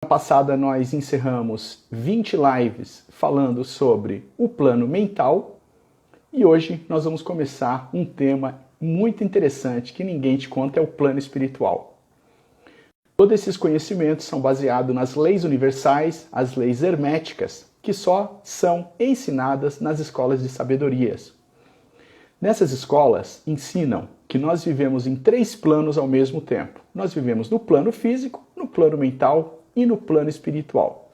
passada nós encerramos 20 lives falando sobre o plano mental e hoje nós vamos começar um tema muito interessante que ninguém te conta, é o plano espiritual. Todos esses conhecimentos são baseados nas leis universais, as leis herméticas, que só são ensinadas nas escolas de sabedorias. Nessas escolas ensinam que nós vivemos em 3 planos ao mesmo tempo. Nós vivemos no plano físico, no plano mental e no plano espiritual.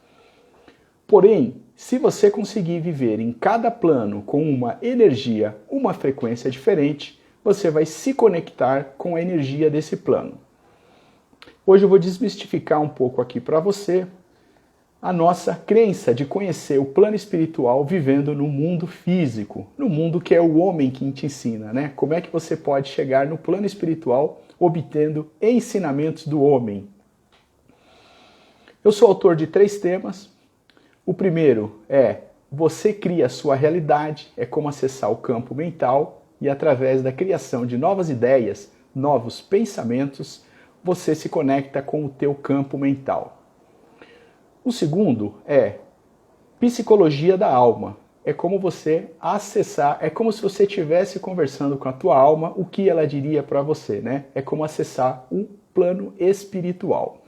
Porém, se você conseguir viver em cada plano com uma energia, uma frequência diferente, você vai se conectar com a energia desse plano. Hoje eu vou desmistificar um pouco aqui para você a nossa crença de conhecer o plano espiritual vivendo no mundo físico, no mundo que é o homem que te ensina, né? Como é que você pode chegar no plano espiritual obtendo ensinamentos do homem? Eu sou autor de 3 temas. O primeiro é você cria a sua realidade, é como acessar o campo mental e através da criação de novas ideias, novos pensamentos, você se conecta com o teu campo mental. O segundo é psicologia da alma. É como você acessar, é como se você estivesse conversando com a tua alma, o que ela diria para você, né? É como acessar um plano espiritual.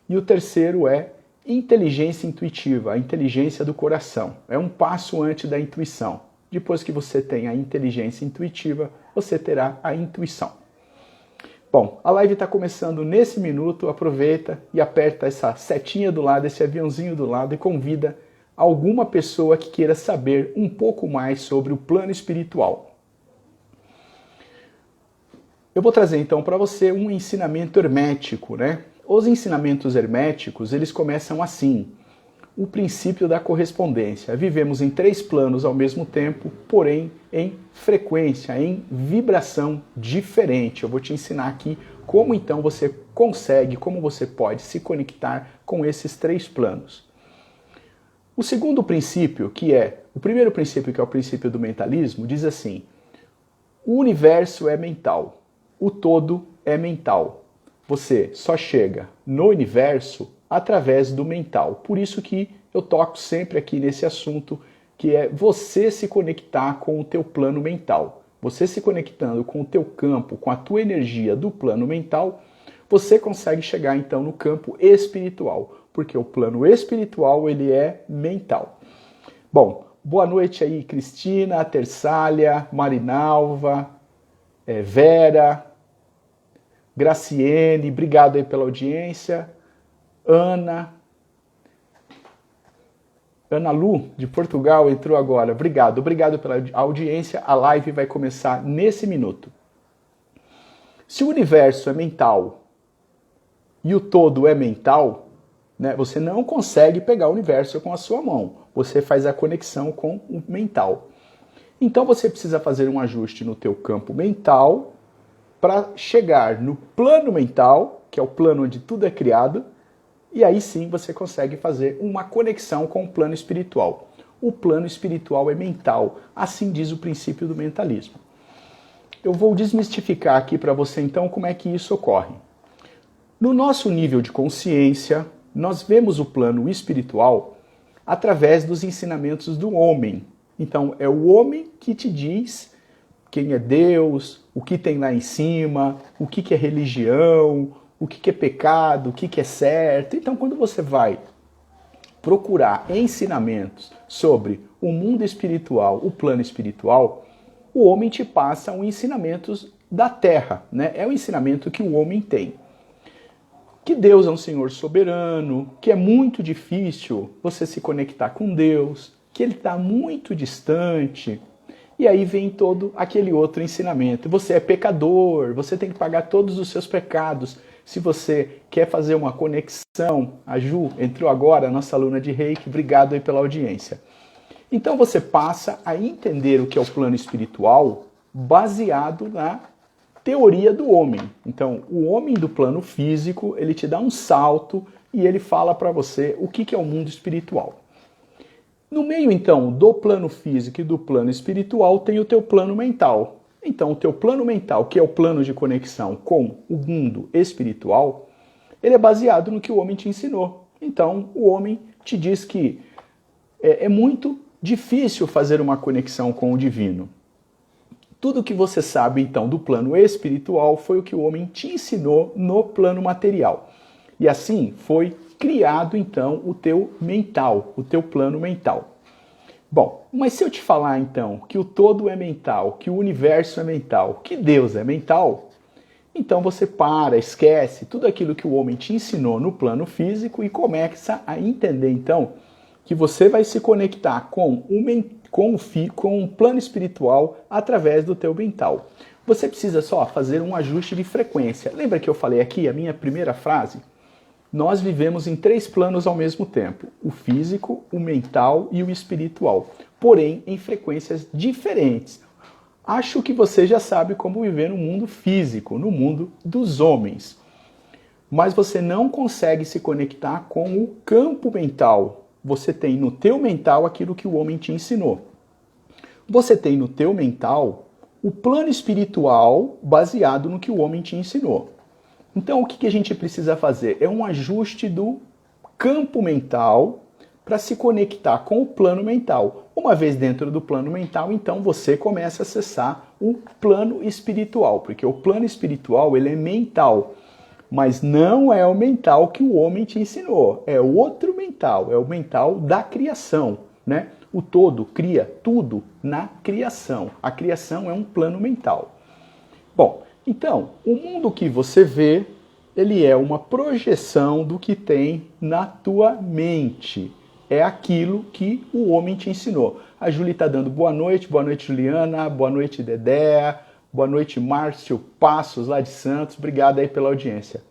E o terceiro é inteligência intuitiva, a inteligência do coração. É um passo antes da intuição. Depois que você tem a inteligência intuitiva, você terá a intuição. Bom, a live está começando nesse minuto, aproveita e aperta essa setinha do lado, esse aviãozinho do lado e convida alguma pessoa que queira saber um pouco mais sobre o plano espiritual. Eu vou trazer então para você um ensinamento hermético, né? Os ensinamentos herméticos, eles começam assim: o princípio da correspondência. Vivemos em 3 planos ao mesmo tempo, porém em frequência, em vibração diferente. Eu vou te ensinar aqui como então você consegue, como você pode se conectar com esses 3 planos. O segundo princípio, o primeiro princípio, que é o princípio do mentalismo, diz assim: o universo é mental, o todo é mental. Você só chega no universo através do mental. Por isso que eu toco sempre aqui nesse assunto, que é você se conectar com o teu plano mental. Você se conectando com o teu campo, com a tua energia do plano mental, você consegue chegar então no campo espiritual, porque o plano espiritual ele é mental. Bom, boa noite aí Cristina, Tersália, Marinalva, Vera, Graciene, obrigado aí pela audiência. Ana Lu, de Portugal, entrou agora. Obrigado pela audiência. A live vai começar nesse minuto. Se o universo é mental e o todo é mental, né, você não consegue pegar o universo com a sua mão. Você faz a conexão com o mental. Então você precisa fazer um ajuste no teu campo mental para chegar no plano mental, que é o plano onde tudo é criado, e aí sim você consegue fazer uma conexão com o plano espiritual. O plano espiritual é mental, assim diz o princípio do mentalismo. Eu vou desmistificar aqui para você então como é que isso ocorre. No nosso nível de consciência, nós vemos o plano espiritual através dos ensinamentos do homem. Então é o homem que te diz quem é Deus, o que tem lá em cima, o que é religião, o que é pecado, o que é certo. Então, quando você vai procurar ensinamentos sobre o mundo espiritual, o plano espiritual, o homem te passa um ensinamento da terra, né? É o ensinamento que o homem tem. Que Deus é um Senhor soberano, que é muito difícil você se conectar com Deus, que Ele está muito distante. E aí vem todo aquele outro ensinamento. Você é pecador, você tem que pagar todos os seus pecados. Se você quer fazer uma conexão, a Ju entrou agora, a nossa aluna de Reiki, obrigado aí pela audiência. Então você passa a entender o que é o plano espiritual baseado na teoria do homem. Então, o homem do plano físico, ele te dá um salto e ele fala para você o que é o mundo espiritual. No meio, então, do plano físico e do plano espiritual, tem o teu plano mental. Então, o teu plano mental, que é o plano de conexão com o mundo espiritual, ele é baseado no que o homem te ensinou. Então o homem te diz que é muito difícil fazer uma conexão com o divino. Tudo que você sabe então do plano espiritual foi o que o homem te ensinou no plano material. E assim foi criado então o teu mental, o teu plano mental. Bom, mas se eu te falar então que o todo é mental, que o universo é mental, que Deus é mental, então você esquece tudo aquilo que o homem te ensinou no plano físico e começa a entender então que você vai se conectar com o plano espiritual através do teu mental. Você precisa só fazer um ajuste de frequência. Lembra que eu falei aqui, a minha primeira frase? Nós vivemos em 3 planos ao mesmo tempo, o físico, o mental e o espiritual, porém em frequências diferentes. Acho que você já sabe como viver no mundo físico, no mundo dos homens, mas você não consegue se conectar com o campo mental. Você tem no teu mental aquilo que o homem te ensinou. Você tem no teu mental o plano espiritual baseado no que o homem te ensinou. Então, o que a gente precisa fazer? É um ajuste do campo mental para se conectar com o plano mental. Uma vez dentro do plano mental, então você começa a acessar o plano espiritual, porque o plano espiritual ele é mental, mas não é o mental que o homem te ensinou. É outro mental, é o mental da criação, né? O todo cria tudo na criação. A criação é um plano mental. Bom, então, o mundo que você vê, ele é uma projeção do que tem na tua mente. É aquilo que o homem te ensinou. A Júlia está dando boa noite Juliana, boa noite Dedé, boa noite Márcio Passos, lá de Santos, obrigado aí pela audiência.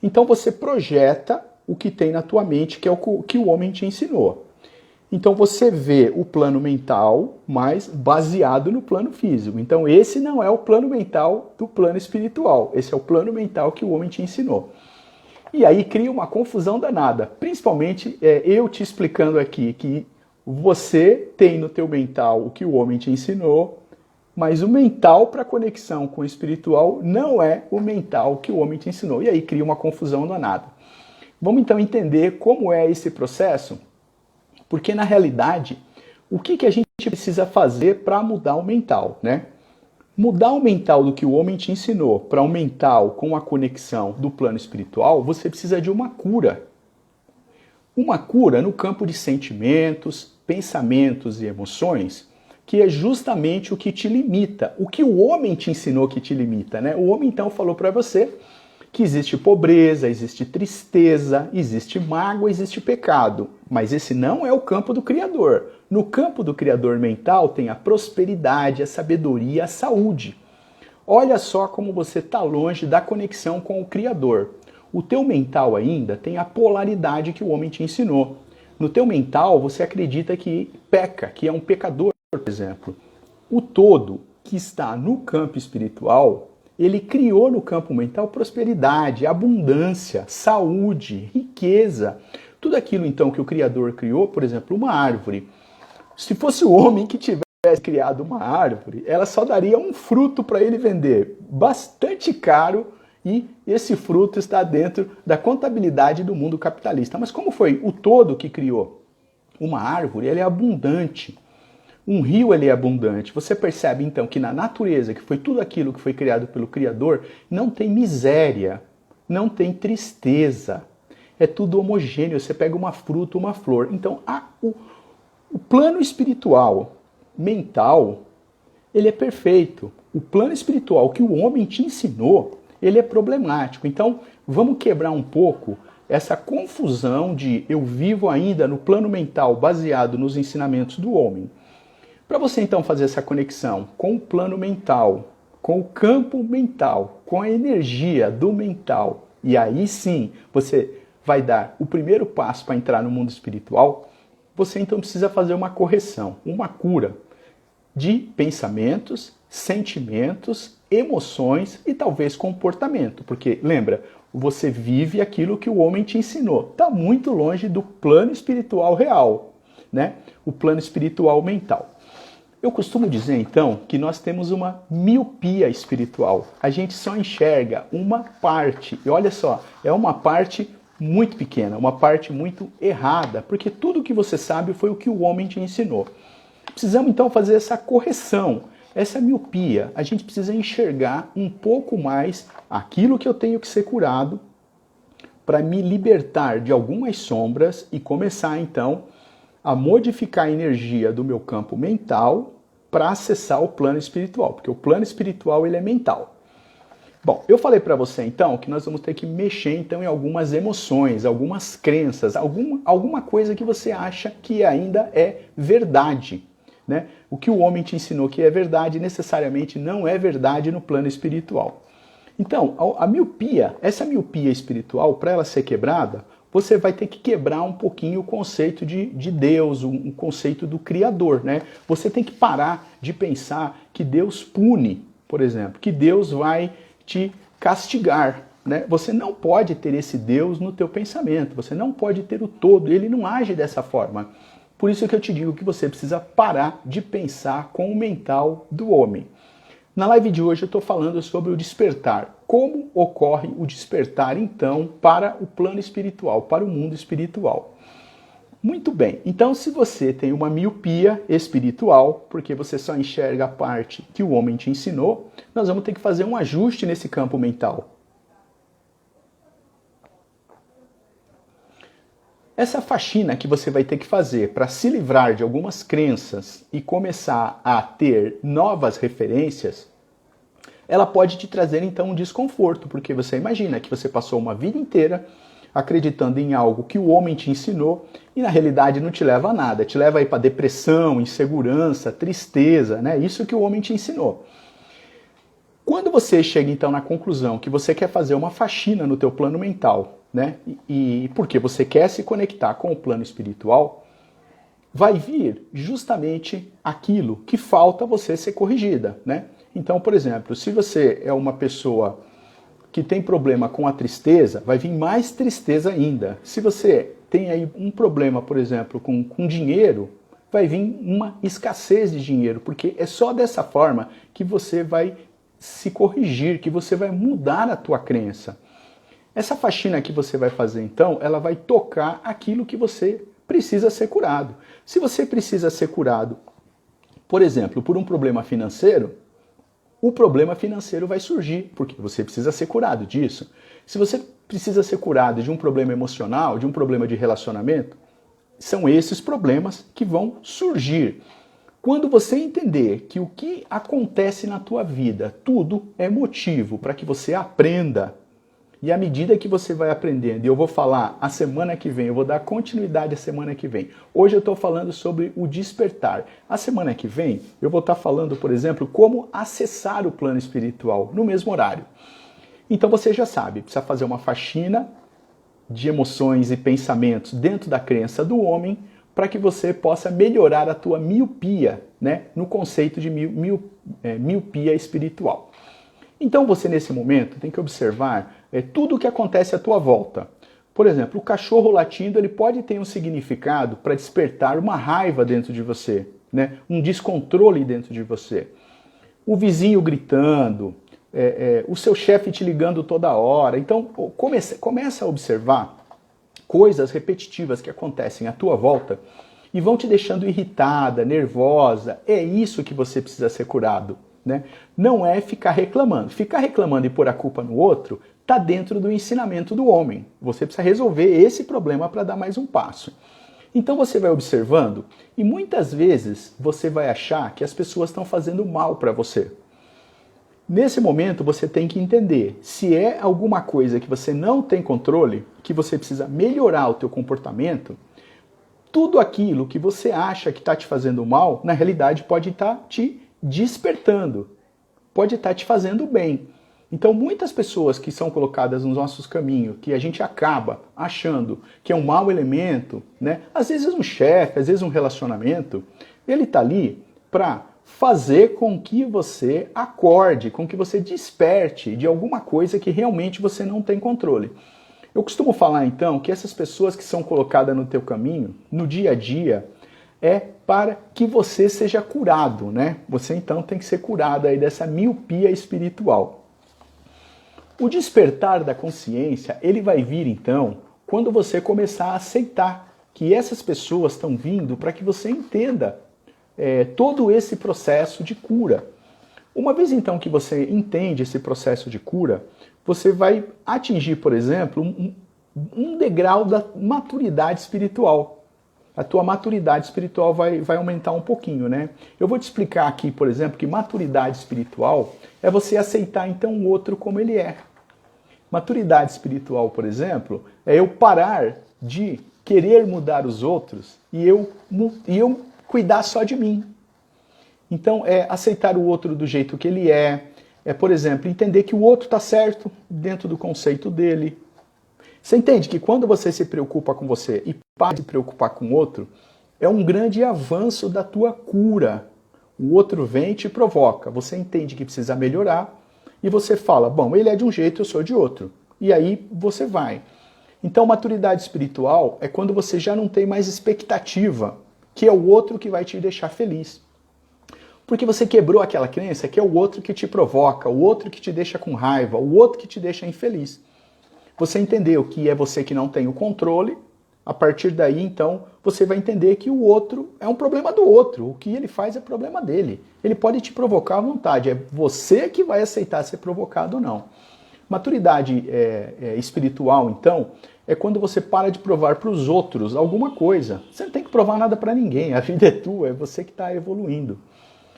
Então você projeta o que tem na tua mente, que é o que o homem te ensinou. Então você vê o plano mental, mas baseado no plano físico. Então esse não é o plano mental do plano espiritual. Esse é o plano mental que o homem te ensinou. E aí cria uma confusão danada. Principalmente eu te explicando aqui que você tem no teu mental o que o homem te ensinou, mas o mental para conexão com o espiritual não é o mental que o homem te ensinou. E aí cria uma confusão danada. Vamos então entender como é esse processo? Porque, na realidade, o que a gente precisa fazer para mudar o mental, né? Mudar o mental do que o homem te ensinou para um mental com a conexão do plano espiritual, você precisa de uma cura. Uma cura no campo de sentimentos, pensamentos e emoções, que é justamente o que te limita. O que o homem te ensinou que te limita, né? O homem, então, falou para você que existe pobreza, existe tristeza, existe mágoa, existe pecado. Mas esse não é o campo do Criador. No campo do Criador mental tem a prosperidade, a sabedoria, a saúde. Olha só como você está longe da conexão com o Criador. O teu mental ainda tem a polaridade que o homem te ensinou. No teu mental você acredita que peca, que é um pecador, por exemplo. O todo que está no campo espiritual, ele criou no campo mental prosperidade, abundância, saúde, riqueza. Tudo aquilo, então, que o Criador criou, por exemplo, uma árvore. Se fosse o homem que tivesse criado uma árvore, ela só daria um fruto para ele vender, bastante caro, e esse fruto está dentro da contabilidade do mundo capitalista. Mas como foi o todo que criou uma árvore, ela é abundante. Um rio ele é abundante. Você percebe então que na natureza, que foi tudo aquilo que foi criado pelo Criador, não tem miséria, não tem tristeza. É tudo homogêneo. Você pega uma fruta, uma flor. Então o plano espiritual, mental, ele é perfeito. O plano espiritual que o homem te ensinou, ele é problemático. Então vamos quebrar um pouco essa confusão de eu vivo ainda no plano mental baseado nos ensinamentos do homem. Para você então fazer essa conexão com o plano mental, com o campo mental, com a energia do mental, e aí sim você vai dar o primeiro passo para entrar no mundo espiritual, você então precisa fazer uma correção, uma cura de pensamentos, sentimentos, emoções e talvez comportamento. Porque, lembra, você vive aquilo que o homem te ensinou. Está muito longe do plano espiritual real, né? O plano espiritual mental. Eu costumo dizer, então, que nós temos uma miopia espiritual. A gente só enxerga uma parte. E olha só, é uma parte muito pequena, uma parte muito errada, porque tudo que você sabe foi o que o homem te ensinou. Precisamos então fazer essa correção, essa miopia. A gente precisa enxergar um pouco mais aquilo que eu tenho que ser curado para me libertar de algumas sombras e começar então a modificar a energia do meu campo mental para acessar o plano espiritual, porque o plano espiritual ele é mental. Bom, eu falei para você então que nós vamos ter que mexer então em algumas emoções, algumas crenças, alguma coisa que você acha que ainda é verdade, né? O que o homem te ensinou que é verdade necessariamente não é verdade no plano espiritual. Então, a miopia, essa miopia espiritual, para ela ser quebrada, você vai ter que quebrar um pouquinho o conceito de Deus, um conceito do Criador, né? Você tem que parar de pensar que Deus pune, por exemplo, que Deus vai te castigar, né? Você não pode ter esse Deus no teu pensamento, você não pode ter o todo, ele não age dessa forma. Por isso que eu te digo que você precisa parar de pensar com o mental do homem. Na live de hoje eu estou falando sobre o despertar. Como ocorre o despertar, então, para o plano espiritual, para o mundo espiritual. Muito bem, então se você tem uma miopia espiritual, porque você só enxerga a parte que o homem te ensinou, nós vamos ter que fazer um ajuste nesse campo mental. Essa faxina que você vai ter que fazer para se livrar de algumas crenças e começar a ter novas referências, ela pode te trazer então um desconforto, porque você imagina que você passou uma vida inteira acreditando em algo que o homem te ensinou e na realidade não te leva a nada, te leva aí para depressão, insegurança, tristeza, né? Isso que o homem te ensinou. Quando você chega então na conclusão que você quer fazer uma faxina no teu plano mental, né? E porque você quer se conectar com o plano espiritual, vai vir justamente aquilo que falta você ser corrigida, né? Então, por exemplo, se você é uma pessoa que tem problema com a tristeza, vai vir mais tristeza ainda. Se você tem aí um problema, por exemplo, com dinheiro, vai vir uma escassez de dinheiro, porque é só dessa forma que você vai se corrigir, que você vai mudar a tua crença. Essa faxina que você vai fazer, então, ela vai tocar aquilo que você precisa ser curado. Se você precisa ser curado, por exemplo, por um problema financeiro, o problema financeiro vai surgir, porque você precisa ser curado disso. Se você precisa ser curado de um problema emocional, de um problema de relacionamento, são esses problemas que vão surgir. Quando você entender que o que acontece na tua vida, tudo é motivo para que você aprenda, e à medida que você vai aprendendo, e eu vou falar a semana que vem, eu vou dar continuidade a semana que vem. Hoje eu estou falando sobre o despertar. A semana que vem eu vou estar falando, por exemplo, como acessar o plano espiritual no mesmo horário. Então você já sabe, precisa fazer uma faxina de emoções e pensamentos dentro da crença do homem para que você possa melhorar a tua miopia, né, no conceito de miopia espiritual. Então você, nesse momento, tem que observar tudo o que acontece à tua volta. Por exemplo, o cachorro latindo ele pode ter um significado para despertar uma raiva dentro de você, né? Um descontrole dentro de você. O vizinho gritando, o seu chefe te ligando toda hora. Então, começa a observar coisas repetitivas que acontecem à tua volta e vão te deixando irritada, nervosa. É isso que você precisa ser curado. Né? Não é ficar reclamando. Ficar reclamando e pôr a culpa no outro está dentro do ensinamento do homem. Você precisa resolver esse problema para dar mais um passo. Então você vai observando e muitas vezes você vai achar que as pessoas estão fazendo mal para você. Nesse momento você tem que entender se é alguma coisa que você não tem controle, que você precisa melhorar o teu comportamento. Tudo aquilo que você acha que está te fazendo mal, na realidade pode estar te despertando, pode estar te fazendo bem. Então muitas pessoas que são colocadas nos nossos caminhos, que a gente acaba achando que é um mau elemento, né? Às vezes um chefe, às vezes um relacionamento, ele está ali para fazer com que você acorde, com que você desperte de alguma coisa que realmente você não tem controle. Eu costumo falar então que essas pessoas que são colocadas no teu caminho, no dia a dia, é para que você seja curado, né? Você então tem que ser curado aí dessa miopia espiritual. O despertar da consciência, ele vai vir então quando você começar a aceitar que essas pessoas estão vindo para que você entenda todo esse processo de cura. Uma vez então que você entende esse processo de cura, você vai atingir, por exemplo, um degrau da maturidade espiritual. A tua maturidade espiritual vai aumentar um pouquinho, né? Eu vou te explicar aqui, por exemplo, que maturidade espiritual é você aceitar então o outro como ele é. Maturidade espiritual, por exemplo, é eu parar de querer mudar os outros e eu cuidar só de mim. Então, é aceitar o outro do jeito que ele é, por exemplo, entender que o outro está certo dentro do conceito dele. Você entende que quando você se preocupa com você e para de se preocupar com o outro, é um grande avanço da tua cura. O outro vem e te provoca, você entende que precisa melhorar e você fala, bom, ele é de um jeito, eu sou de outro. E aí você vai. Então, maturidade espiritual é quando você já não tem mais expectativa, que é o outro que vai te deixar feliz. Porque você quebrou aquela crença que é o outro que te provoca, o outro que te deixa com raiva, o outro que te deixa infeliz. Você entendeu que é você que não tem o controle, a partir daí, então, você vai entender que o outro é um problema do outro, o que ele faz é problema dele. Ele pode te provocar à vontade, é você que vai aceitar ser provocado ou não. Maturidade espiritual, então, é quando você para de provar para os outros alguma coisa. Você não tem que provar nada para ninguém, a vida é tua, é você que está evoluindo.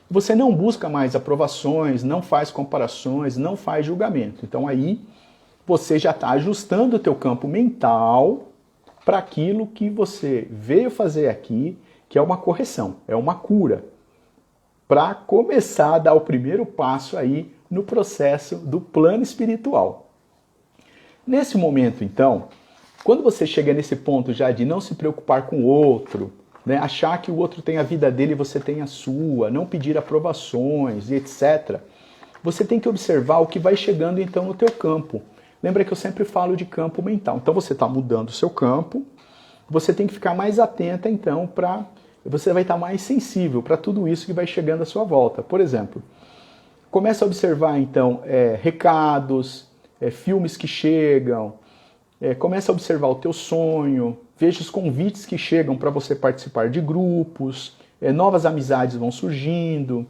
Você não busca mais aprovações, não faz comparações, não faz julgamento. Então aí você já está ajustando o teu campo mental para aquilo que você veio fazer aqui, que é uma correção, é uma cura, para começar a dar o primeiro passo aí no processo do plano espiritual. Nesse momento, então, quando você chega nesse ponto já de não se preocupar com o outro, né, achar que o outro tem a vida dele e você tem a sua, não pedir aprovações e etc., você tem que observar o que vai chegando então no teu campo. Lembra que eu sempre falo de campo mental. Então você está mudando o seu campo, você tem que ficar mais atenta então você vai estar mais sensível para tudo isso que vai chegando à sua volta. Por exemplo, começa a observar então recados, filmes que chegam, começa a observar o teu sonho, veja os convites que chegam para você participar de grupos, novas amizades vão surgindo,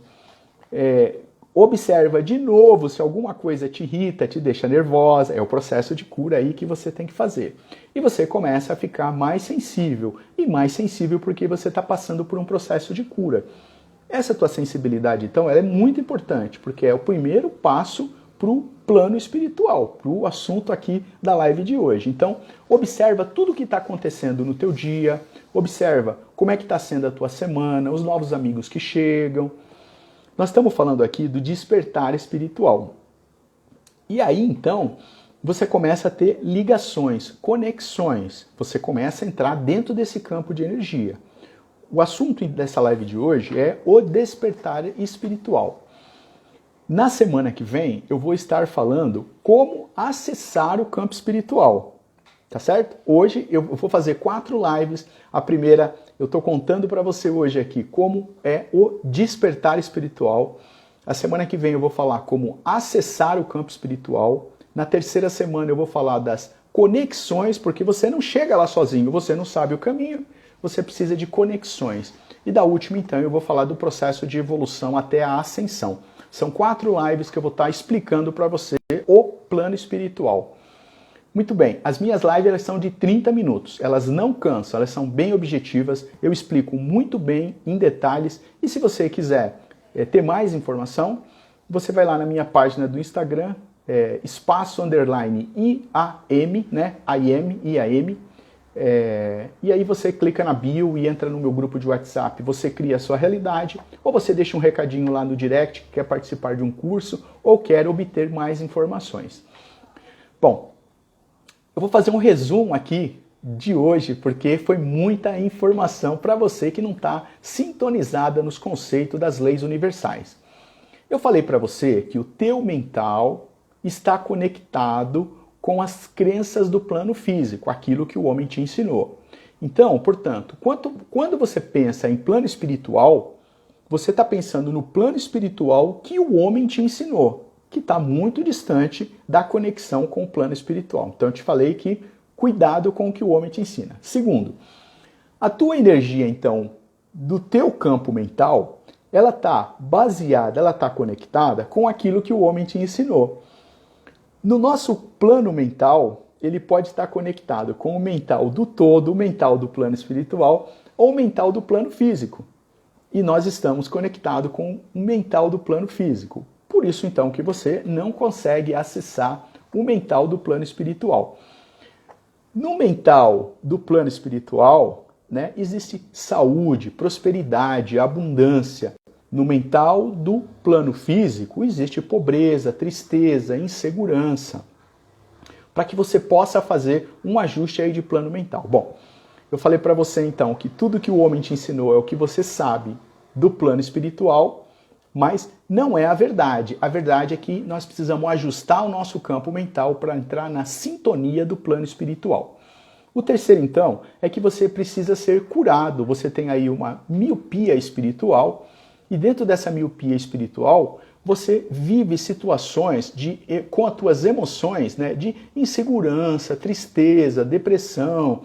observa de novo se alguma coisa te irrita, te deixa nervosa, é o processo de cura aí que você tem que fazer. E você começa a ficar mais sensível, e mais sensível porque você está passando por um processo de cura. Essa tua sensibilidade, então, ela é muito importante, porque é o primeiro passo para o plano espiritual, para o assunto aqui da live de hoje. Então, observa tudo o que está acontecendo no teu dia, observa como é que está sendo a tua semana, os novos amigos que chegam. Nós estamos falando aqui do despertar espiritual. E aí, então, você começa a ter ligações, conexões. Você começa a entrar dentro desse campo de energia. O assunto dessa live de hoje é o despertar espiritual. Na semana que vem, eu vou estar falando como acessar o campo espiritual. Tá certo? Hoje eu vou fazer 4 lives. A primeira, eu estou contando para você hoje aqui como é o despertar espiritual. A semana que vem eu vou falar como acessar o campo espiritual. Na terceira semana eu vou falar das conexões, porque você não chega lá sozinho, você não sabe o caminho, você precisa de conexões. E da última, então, eu vou falar do processo de evolução até a ascensão. São 4 lives que eu vou estar explicando para você o plano espiritual. Muito bem, as minhas lives elas são de 30 minutos, elas não cansam, elas são bem objetivas, eu explico muito bem, em detalhes, e se você quiser ter mais informação, você vai lá na minha página do Instagram, espaço_IAM, né, IAM, e aí você clica na bio e entra no meu grupo de WhatsApp, você cria a sua realidade, ou você deixa um recadinho lá no direct, que quer participar de um curso, ou quer obter mais informações. Bom, eu vou fazer um resumo aqui de hoje, porque foi muita informação para você que não está sintonizada nos conceitos das leis universais. Eu falei para você que o teu mental está conectado com as crenças do plano físico, aquilo que o homem te ensinou. Então, portanto, quando você pensa em plano espiritual, você está pensando no plano espiritual que o homem te ensinou, que está muito distante da conexão com o plano espiritual. Então eu te falei que cuidado com o que o homem te ensina. Segundo, a tua energia, então, do teu campo mental, ela está baseada, ela está conectada com aquilo que o homem te ensinou. No nosso plano mental, ele pode estar conectado com o mental do todo, o mental do plano espiritual ou o mental do plano físico. E nós estamos conectados com o mental do plano físico. Por isso, então, que você não consegue acessar o mental do plano espiritual. No mental do plano espiritual, né, existe saúde, prosperidade, abundância. No mental do plano físico, existe pobreza, tristeza, insegurança. Para que você possa fazer um ajuste aí de plano mental. Bom, eu falei para você então que tudo que o homem te ensinou é o que você sabe do plano espiritual, mas não é a verdade. A verdade é que nós precisamos ajustar o nosso campo mental para entrar na sintonia do plano espiritual. O terceiro, então, é que você precisa ser curado. Você tem aí uma miopia espiritual e dentro dessa miopia espiritual, você vive situações com as tuas emoções, né, de insegurança, tristeza, depressão.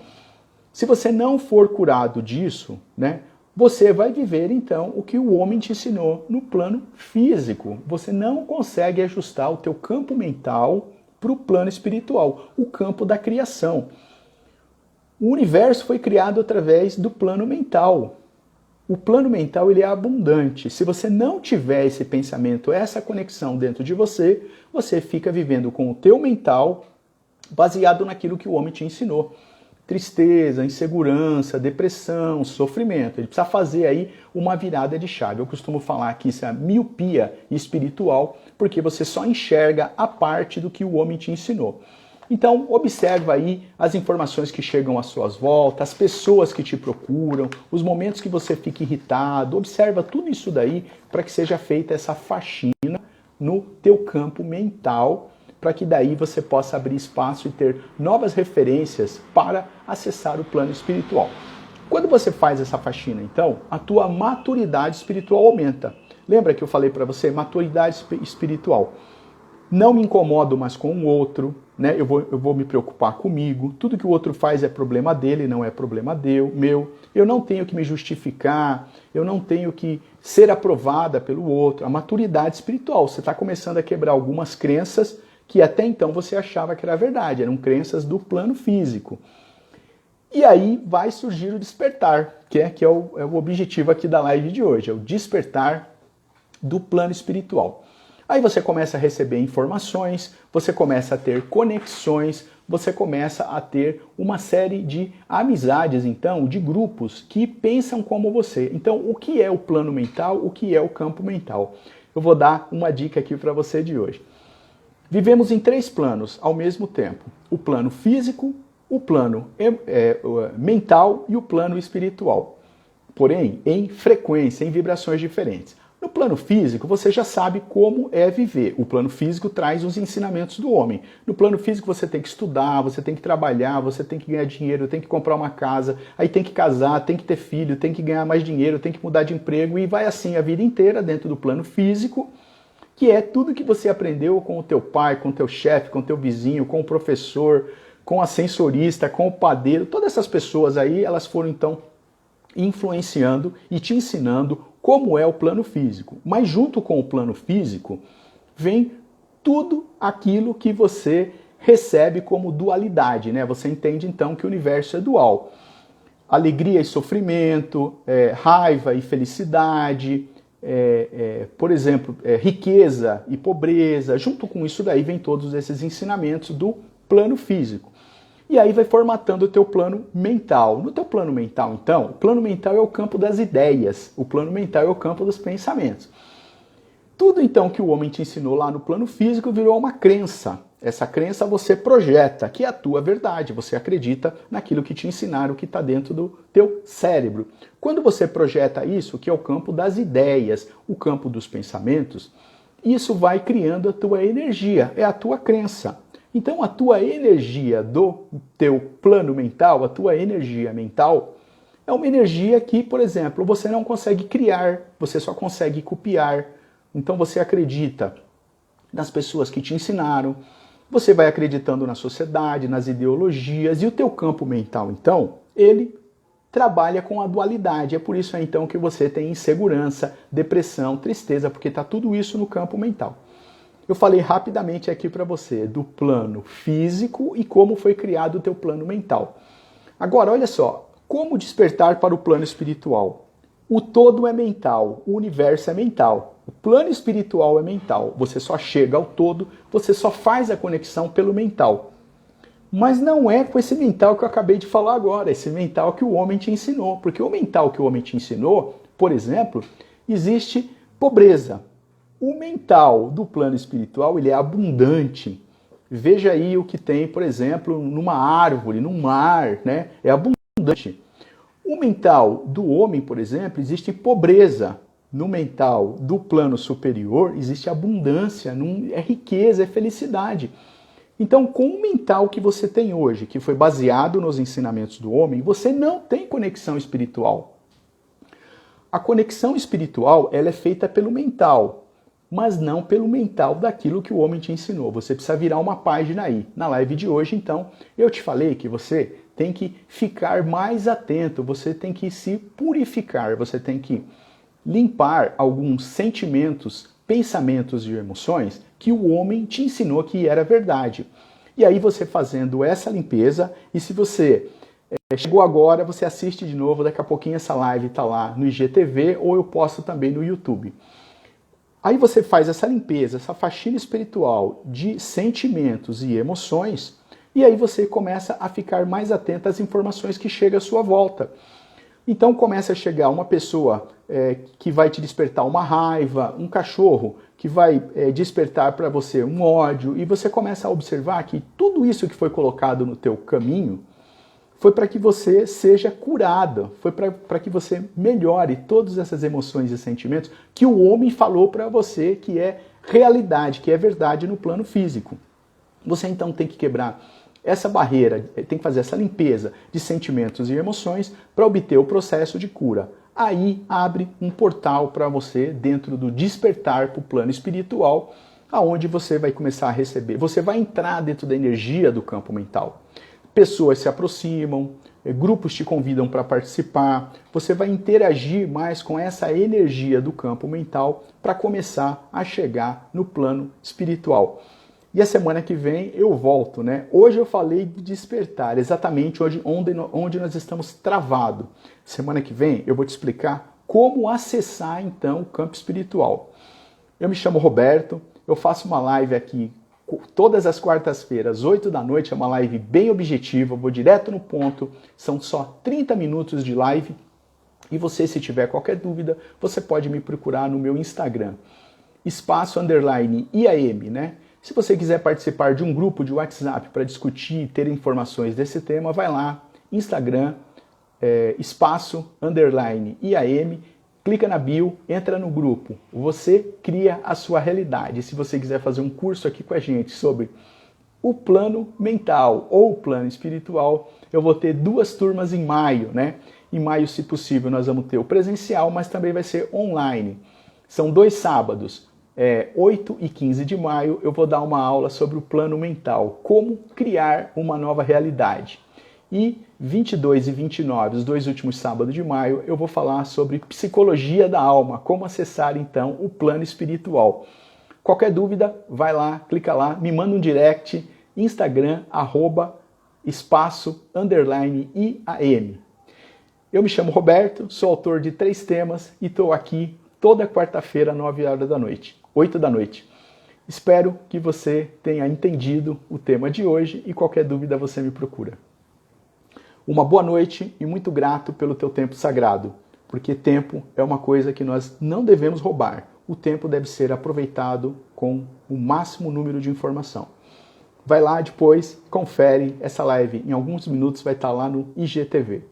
Se você não for curado disso, né, você vai viver, então, o que o homem te ensinou no plano físico. Você não consegue ajustar o teu campo mental para o plano espiritual, o campo da criação. O universo foi criado através do plano mental. O plano mental ele é abundante. Se você não tiver esse pensamento, essa conexão dentro de você, você fica vivendo com o teu mental baseado naquilo que o homem te ensinou. Tristeza, insegurança, depressão, sofrimento. Ele precisa fazer aí uma virada de chave. Eu costumo falar que isso é miopia espiritual, porque você só enxerga a parte do que o homem te ensinou. Então, observa aí as informações que chegam às suas voltas, as pessoas que te procuram, os momentos que você fica irritado. Observa tudo isso daí para que seja feita essa faxina no teu campo mental, para que daí você possa abrir espaço e ter novas referências para acessar o plano espiritual. Quando você faz essa faxina, então, a tua maturidade espiritual aumenta. Lembra que eu falei para você? Maturidade espiritual. Não me incomodo mais com o outro, né? Eu vou me preocupar comigo. Tudo que o outro faz é problema dele, não é problema meu. Eu não tenho que me justificar, eu não tenho que ser aprovada pelo outro. A maturidade espiritual, você está começando a quebrar algumas crenças que até então você achava que era verdade, eram crenças do plano físico. E aí vai surgir o despertar, que é o objetivo aqui da live de hoje, é o despertar do plano espiritual. Aí você começa a receber informações, você começa a ter conexões, você começa a ter uma série de amizades, então, de grupos que pensam como você. Então, o que é o plano mental, o que é o campo mental? Eu vou dar uma dica aqui para você de hoje. Vivemos em 3 planos ao mesmo tempo. O plano físico, o plano mental e o plano espiritual. Porém, em frequência, em vibrações diferentes. No plano físico, você já sabe como é viver. O plano físico traz os ensinamentos do homem. No plano físico, você tem que estudar, você tem que trabalhar, você tem que ganhar dinheiro, tem que comprar uma casa, aí tem que casar, tem que ter filho, tem que ganhar mais dinheiro, tem que mudar de emprego e vai assim a vida inteira dentro do plano físico, que é tudo que você aprendeu com o teu pai, com o teu chefe, com o teu vizinho, com o professor, com a ascensorista, com o padeiro. Todas essas pessoas aí, elas foram então influenciando e te ensinando como é o plano físico. Mas junto com o plano físico vem tudo aquilo que você recebe como dualidade, né? Você entende então que o universo é dual. Alegria e sofrimento, raiva e felicidade, por exemplo, riqueza e pobreza. Junto com isso daí vem todos esses ensinamentos do plano físico. E aí vai formatando o teu plano mental. No teu plano mental, então, o plano mental é o campo das ideias, o plano mental é o campo dos pensamentos. Tudo então que o homem te ensinou lá no plano físico virou uma crença. Essa crença você projeta, que é a tua verdade. Você acredita naquilo que te ensinaram, que está dentro do teu cérebro. Quando você projeta isso, que é o campo das ideias, o campo dos pensamentos, isso vai criando a tua energia, é a tua crença. Então a tua energia do teu plano mental, a tua energia mental, é uma energia que, por exemplo, você não consegue criar, você só consegue copiar. Então você acredita nas pessoas que te ensinaram, Você vai acreditando na sociedade, nas ideologias, e o teu campo mental, então, ele trabalha com a dualidade. É por isso, então, que você tem insegurança, depressão, tristeza, porque está tudo isso no campo mental. Eu falei rapidamente aqui para você do plano físico e como foi criado o teu plano mental. Agora, olha só, como despertar para o plano espiritual? O todo é mental, o universo é mental. O plano espiritual é mental. Você só chega ao todo, você só faz a conexão pelo mental. Mas não é com esse mental que eu acabei de falar agora, esse mental que o homem te ensinou. Porque o mental que o homem te ensinou, por exemplo, existe pobreza. O mental do plano espiritual, ele é abundante. Veja aí o que tem, por exemplo, numa árvore, num mar, né? É abundante. O mental do homem, por exemplo, existe pobreza. No mental do plano superior, existe abundância, é riqueza, é felicidade. Então, com o mental que você tem hoje, que foi baseado nos ensinamentos do homem, você não tem conexão espiritual. A conexão espiritual, ela é feita pelo mental, mas não pelo mental daquilo que o homem te ensinou. Você precisa virar uma página aí. Na live de hoje, então, eu te falei que você tem que ficar mais atento, você tem que se purificar, você tem que limpar alguns sentimentos, pensamentos e emoções que o homem te ensinou que era verdade. E aí você fazendo essa limpeza, e se você chegou agora, você assiste de novo, daqui a pouquinho essa live está lá no IGTV ou eu posto também no YouTube. Aí você faz essa limpeza, essa faxina espiritual de sentimentos e emoções, e aí você começa a ficar mais atento às informações que chegam à sua volta. Então começa a chegar uma pessoa que vai te despertar uma raiva, um cachorro que vai despertar para você um ódio, e você começa a observar que tudo isso que foi colocado no teu caminho foi para que você seja curado, foi para que você melhore todas essas emoções e sentimentos que o homem falou para você que é realidade, que é verdade no plano físico. Você então tem que quebrar essa barreira, tem que fazer essa limpeza de sentimentos e emoções para obter o processo de cura. Aí abre um portal para você dentro do despertar para o plano espiritual, aonde você vai começar a receber, você vai entrar dentro da energia do campo mental. Pessoas se aproximam, grupos te convidam para participar, você vai interagir mais com essa energia do campo mental para começar a chegar no plano espiritual. E a semana que vem eu volto, né? Hoje eu falei de despertar, exatamente onde nós estamos travados. Semana que vem eu vou te explicar como acessar então o campo espiritual. Eu me chamo Roberto, eu faço uma live aqui todas as quartas-feiras, 8 da noite, é uma live bem objetiva, eu vou direto no ponto, são só 30 minutos de live. E você, se tiver qualquer dúvida, você pode me procurar no meu Instagram, _IAM, né? Se você quiser participar de um grupo de WhatsApp para discutir e ter informações desse tema, vai lá, Instagram, _IAM, clica na bio, entra no grupo. Você cria a sua realidade. Se você quiser fazer um curso aqui com a gente sobre o plano mental ou o plano espiritual, eu vou ter 2 turmas em maio, né? Em maio, se possível, nós vamos ter o presencial, mas também vai ser online. São 2 sábados. 8 e 15 de maio eu vou dar uma aula sobre o plano mental, como criar uma nova realidade. E 22 e 29, os 2 últimos sábados de maio, eu vou falar sobre psicologia da alma, como acessar então o plano espiritual. Qualquer dúvida, vai lá, clica lá, me manda um direct, Instagram, @IAM. Eu me chamo Roberto, sou autor de 3 temas e estou aqui toda quarta-feira, 9 horas da noite, 8 da noite. Espero que você tenha entendido o tema de hoje e qualquer dúvida você me procura. Uma boa noite e muito grato pelo teu tempo sagrado, porque tempo é uma coisa que nós não devemos roubar. O tempo deve ser aproveitado com o máximo número de informação. Vai lá depois, confere essa live. Em alguns minutos vai estar lá no IGTV.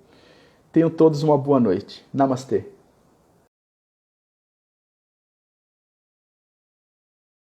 Tenham todos uma boa noite. Namastê.